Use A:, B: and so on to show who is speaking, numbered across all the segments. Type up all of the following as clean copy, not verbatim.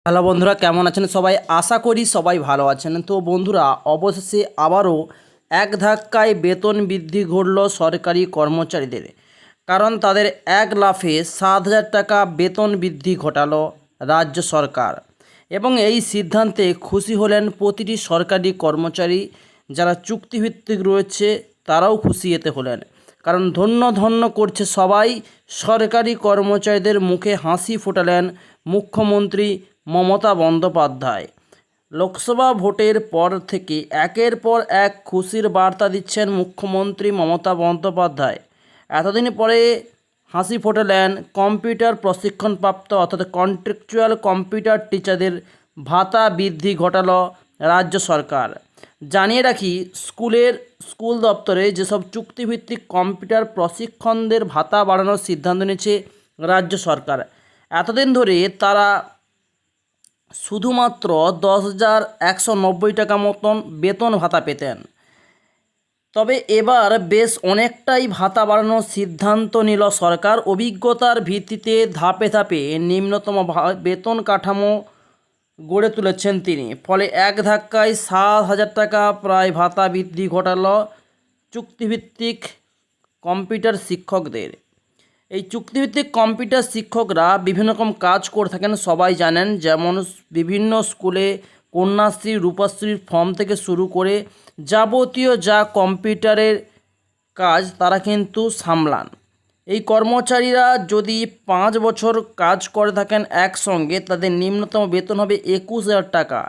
A: Hello বন্ধুরা, কেমন আছেন সবাই? আশা করি সবাই ভালো আছেন। তো বন্ধুরা, অবশেষে আবারও এক ধাক্কায় বেতন বৃদ্ধি ঘটল সরকারি কর্মচারীদের। কারণ তাদের এক লাফে 7,000 টাকা বেতন বৃদ্ধি ঘটালো রাজ্য সরকার। এবং এই সিদ্ধান্তে খুশি হলেন প্রতিটি সরকারি কর্মচারী। যারা চুক্তিভিত্তিক রয়েছে তারাও খুশি এতে হলেন, কারণ ধন্য ধন্য করছে সবাই। সরকারি কর্মচারীদের মুখে হাসি ফোটালেন মুখ্যমন্ত্রী মমতা বন্দ্যোপাধ্যায়। লোকসভা ভোটের পর থেকে একের পর এক খুশির বার্তা দিচ্ছেন মুখ্যমন্ত্রী মমতা বন্দ্যোপাধ্যায়। এতদিন পরে হাসি ফোটালেন কম্পিউটার প্রশিক্ষণপ্রাপ্ত অর্থাৎ কন্ট্রাকচুয়াল কম্পিউটার টিচারদের ভাতা বৃদ্ধি ঘটালো রাজ্য সরকার। জানিয়ে রাখি, স্কুল দপ্তরে যেসব চুক্তিভিত্তিক কম্পিউটার প্রশিক্ষণদের ভাতা বাড়ানোর সিদ্ধান্ত নিয়েছে রাজ্য সরকার। এতদিন ধরে তারা শুধুমাত্র 10,190 টাকা মতন বেতন ভাতা পেতেন। তবে এবার বেশ অনেকটাই ভাতা বাড়ানোর সিদ্ধান্ত নিল সরকার। অভিজ্ঞতার ভিত্তিতে ধাপে ধাপে নিম্নতম বেতন কাঠামো গড়ে তুলেছেন তিনি। ফলে এক ধাক্কায় 7,000 টাকা প্রায় ভাতা বৃদ্ধি ঘটালো চুক্তিভিত্তিক কম্পিউটার শিক্ষকদের। এই চুক্তিভিত্তিক কম্পিউটার শিক্ষকরা বিভিন্ন রকম কাজ করে থাকেন, সবাই জানেন। যেমন বিভিন্ন স্কুলে কন্যাশ্রী, রূপশ্রীর ফর্ম থেকে শুরু করে যাবতীয় যা কম্পিউটারের কাজ তারা কিন্তু সামলান। এই কর্মচারীরা যদি 5 বছর কাজ করে থাকেন একসঙ্গে, তাদের নিম্নতম বেতন হবে 21,000 টাকা।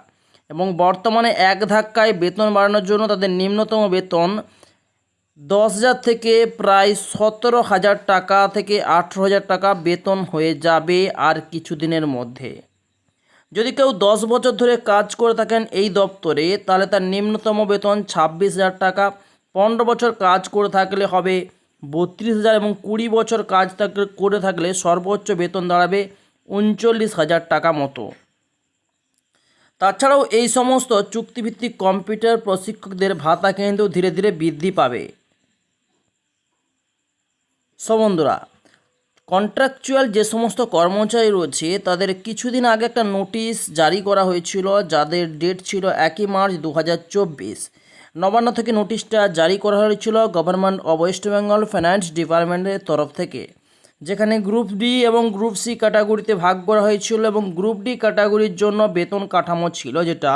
A: এবং বর্তমানে এক ধাক্কায় বেতন বাড়ানোর জন্য তাদের নিম্নতম বেতন 10,000 থেকে প্রায় 17,000 টাকা থেকে 18,000 টাকা বেতন হয়ে যাবে আর কিছুদিনের মধ্যে। যদি কেউ 10 বছর ধরে কাজ করে থাকেন এই দপ্তরে, তাহলে তার নিম্নতম বেতন 26,000 টাকা। 15 বছর কাজ করে থাকলে হবে 32,000 এবং 20 বছর কাজ করে থাকলে সর্বোচ্চ বেতন দাঁড়াবে 39,000 টাকা মতো। তাছাড়াও এই সমস্ত চুক্তিভিত্তিক কম্পিউটার প্রশিক্ষকদের ভাতা কিন্তু ধীরে ধীরে বৃদ্ধি পাবে। সো বন্ধুরা, কন্ট্রাকচুয়াল যে সমস্ত কর্মচারী রয়েছে তাদের কিছুদিন আগে একটা নোটিশ জারি করা হয়েছিল, যাদের ডেট ছিল 1 মার্চ 2024। নবান্ন থেকে নোটিশটা জারি করা হয়েছিল government of West Bengal finance ডিপার্টমেন্টের তরফ থেকে, যেখানে গ্রুপ ডি এবং গ্রুপ সি ক্যাটাগরিতে ভাগ করা হয়েছিল। এবং গ্রুপ ডি ক্যাটাগরির জন্য বেতন কাঠামো ছিল, যেটা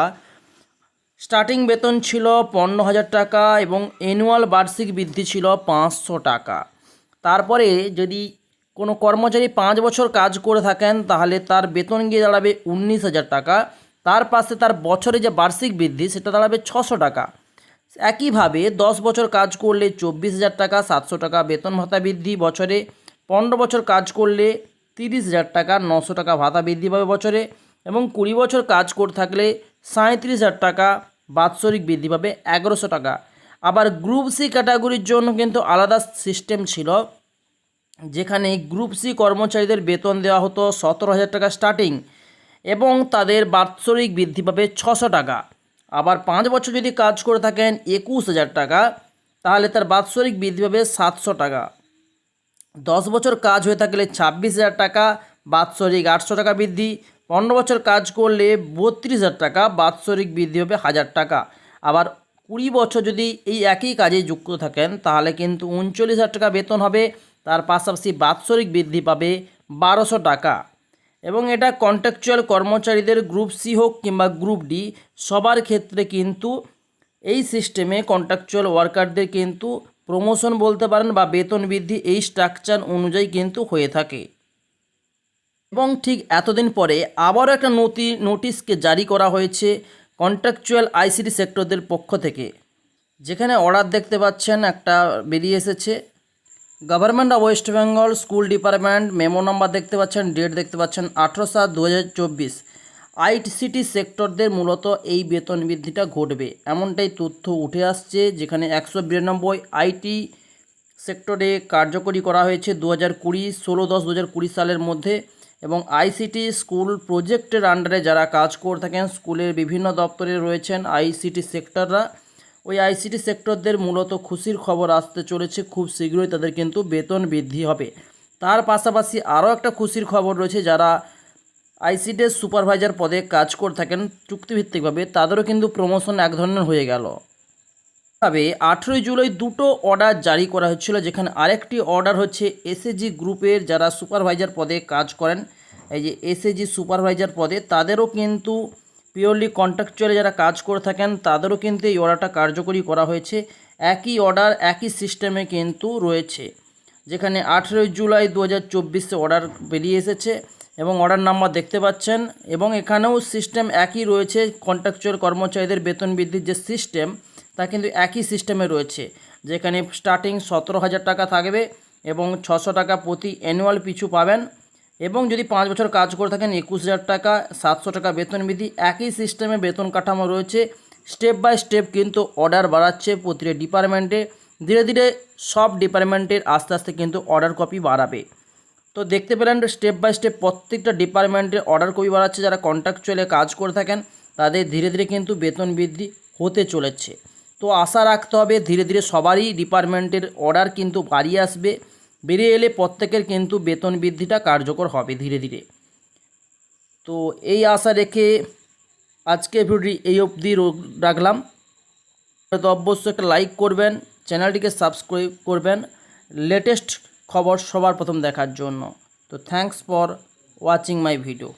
A: স্টার্টিং বেতন ছিল 15,000 টাকা এবং অ্যানুয়াল বার্ষিক বৃদ্ধি ছিল 500 টাকা। তারপরে যদি কোনো কর্মচারী 5 বছর কাজ করে থাকেন, তাহলে তার বেতন গিয়ে দাঁড়াবে 19,000 টাকা। তার পাশে তার বছরে যে বার্ষিক বৃদ্ধি সেটা দাঁড়াবে 600 টাকা। একইভাবে 10 বছর কাজ করলে 24,000 টাকা 700 টাকা বেতন ভাতা বৃদ্ধি বছরে। 15 বছর কাজ করলে 30,000 টাকা 900 টাকা ভাতা বৃদ্ধি পাবে বছরে। এবং 20 বছর কাজ করে থাকলে 37,000 টাকা বাৎসরিক বৃদ্ধি পাবে 1100 টাকা। আবার গ্রুপ সি ক্যাটাগরির জন্য কিন্তু আলাদা সিস্টেম ছিল, যেখানে গ্রুপ সি কর্মচারীদের বেতন দেওয়া হতো 17,000 টাকা স্টার্টিং এবং তাদের বাৎসরিক বৃদ্ধি পাবে 600 টাকা। আবার 5 বছর যদি কাজ করে থাকেন 21,000 টাকা, তাহলে তার বাৎসরিক বৃদ্ধি পাবে 700 টাকা। 10 বছর কাজ হয়ে থাকলে 26,000 টাকা বাৎসরিক 800 টাকা বৃদ্ধি। 15 বছর কাজ করলে 32,000 টাকা বাৎসরিক বৃদ্ধি হবে 1,000 টাকা। আবার 20 বছর যদি এই একই কাজে যুক্ত থাকেন, তাহলে কিন্তু 39,000 টাকা বেতন হবে। তার পাশাপাশি বাৎসরিক বৃদ্ধি পাবে 1,200 টাকা। এবং এটা কন্ট্রাকচুয়াল কর্মচারীদের গ্রুপ সি হোক কিংবা গ্রুপ ডি, সবার ক্ষেত্রে কিন্তু এই সিস্টেমে কন্ট্রাকচুয়াল ওয়ার্কারদের কিন্তু প্রমোশন বলতে পারেন বা বেতন বৃদ্ধি এই স্ট্রাকচার অনুযায়ী কিন্তু হয়ে থাকে। এবং ঠিক এতদিন পরে আবারও একটা নোটিশকে জারি করা হয়েছে কন্ট্রাকচুয়াল আইসিটি সেক্টরদের পক্ষ থেকে, যেখানে অর্ডার দেখতে পাচ্ছেন একটা বেরিয়ে এসেছে। Government of West Bengal school department memo number দেখতে পাচ্ছেন, ডেট দেখতে পাচ্ছেন 18/7/2024। আইসিটি সেক্টরদের মূলত এই বেতন বৃদ্ধিটা ঘটবে এমনটাই তথ্য উঠে আসছে, যেখানে 192 আইটি সেক্টরে কার্যকরী করা হয়েছে 16/10/2020 সালের মধ্যে। এবং আইসিটি স্কুল প্রজেক্টের আন্ডারে যারা কাজ করে থাকেন, স্কুলের বিভিন্ন দপ্তরে রয়েছেন আইসিটি সেক্টররা, ওই আইসিটি সেক্টরদের মূলত খুশির খবর আসতে চলেছে, খুব শীঘ্রই তাদের কিন্তু বেতন বৃদ্ধি হবে। তার পাশাপাশি আরও একটা খুশির খবর রয়েছে, যারা আইসিডিএস সুপারভাইজার পদে কাজ করে থাকেন চুক্তিভিত্তিকভাবে, তাদেরও কিন্তু প্রমোশন এক ধরনের হয়ে গেল। তবে 18 জুলাই দুটো অর্ডার জারি করা হচ্ছিল, যেখানে আরেকটি অর্ডার হচ্ছে এসএজি গ্রুপের যারা সুপারভাইজার পদে কাজ করেন, এই যে এসএজি সুপারভাইজার পদে, তাদেরও কিন্তু পিওরলি কন্ট্রাকচুয়ালি যারা কাজ করে থাকেন তাদেরও কিন্তু এই অর্ডারটা কার্যকরী করা হয়েছে। একই অর্ডার একই সিস্টেমে কিন্তু রয়েছে, যেখানে 18 জুলাই 2024 অর্ডার বেরিয়ে এসেছে এবং অর্ডার নাম্বার দেখতে পাচ্ছেন, এবং এখানেও সিস্টেম একই রয়েছে। কন্ট্রাকচুয়াল কর্মচারীদের বেতন বৃদ্ধির যে সিস্টেম তা কিন্তু একই সিস্টেমে রয়েছে, যেখানে স্টার্টিং 17,000 টাকা থাকবে এবং 600 টাকা প্রতি অ্যানুয়াল পিছু পাবেন, এবং যদি 5 বছর কাজ করে থাকেন 21,000 টাকা, 700 টাকা বেতন বৃদ্ধি। একই সিস্টেমে বেতন কাঠামো রয়েছে। স্টেপ বাই স্টেপ কিন্তু অর্ডার বাড়াচ্ছে প্রতিটা ডিপার্টমেন্টে, ধীরে ধীরে সব ডিপার্টমেন্টের আস্তে আস্তে কিন্তু অর্ডার কপি বাড়াবে। তো দেখতে পেলেন স্টেপ বাই স্টেপ প্রত্যেকটা ডিপার্টমেন্টের অর্ডার কপি বাড়াচ্ছে। যারা কন্ট্রাকচুয়ালে কাজ করে থাকেন তাদের ধীরে ধীরে কিন্তু বেতন বৃদ্ধি হতে চলেছে। তো আশা রাখতে হবে ধীরে ধীরে সবারই ডিপার্টমেন্টের অর্ডার কিন্তু বাড়িয়ে আসবে, বেরিয়ে এলে প্রত্যেকের কিন্তু বেতন বৃদ্ধিটা কার্যকর হবে ধীরে ধীরে। তো এই আশা রেখে আজকে ভিডিওটি এই অবধি রাখলাম। তো অবশ্যই একটা লাইক করবেন, চ্যানেলটিকে সাবস্ক্রাইব করবেন লেটেস্ট খবর সবার প্রথম দেখার জন্য। তো thanks for watching my video.